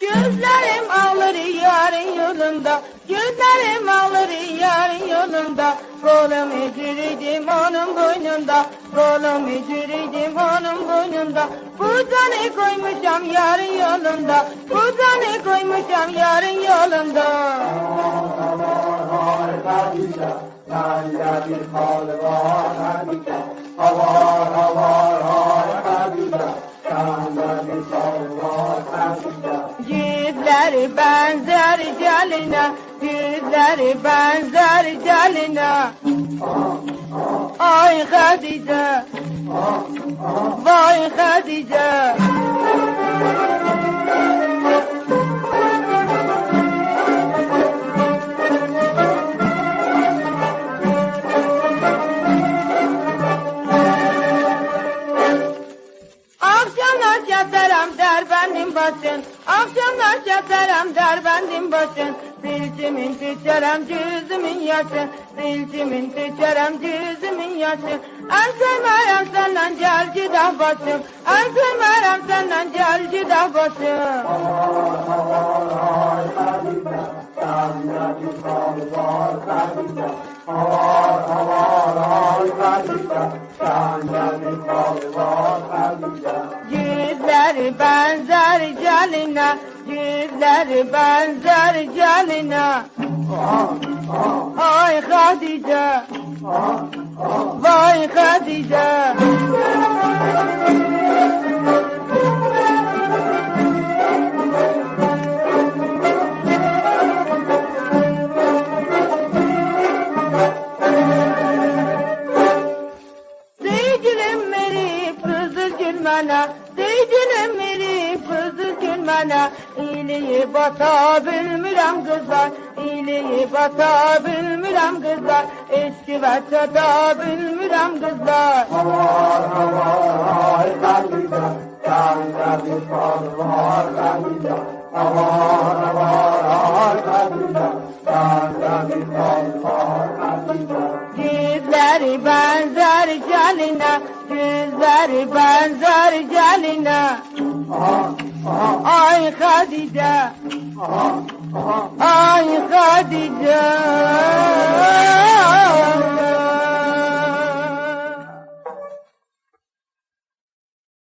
Gözlerim ağlar yarın yolunda, gözlerim ağlar yarın yolunda. Kolumu yürüdüm onun boynunda, kolumu yürüdüm onun boynunda. Bu canı koymuşam yarın yolunda, bu canı koymuşam yarın yolunda. Yanda bir kol var Hatice, havar havar hay Hatice, yanda bir kol var Hatice. Yüzleri benzer caline, yüzleri benzer caline. Ay Hatice, vay Hatice. Akşamlar yatarım derbendim başın, akşamlar yatarım derbendim başın. Dilcimin tüçerem cüzümün yaşın, dilcimin tüçerem cüzümün yaşın. En sevmerem senden celci dah başım, en sevmerem senden celci dah başım. Yanda bir kol var Hatice, havar havar hay Hatice, yanda bir kol var Hatice. Yüzleri benzer caline, yüzleri benzer caline. Ay Hatice, vay Hatice. Sevgilim meri fızır gülmene, sevgilim meri fızır gülmene. İyiliği bata bilmirem kızlar, iyiliği bata bilmirem kızlar. Eski ve çata bilmirem kızlar. Havar havar hay Hatice, yanda bir kol var Hatice, havar havar hay Hatice, yanda bir kol var Hatice. Yüzleri benzer caline, yüzleri benzer caline. Ay Hatice, ay Hatice.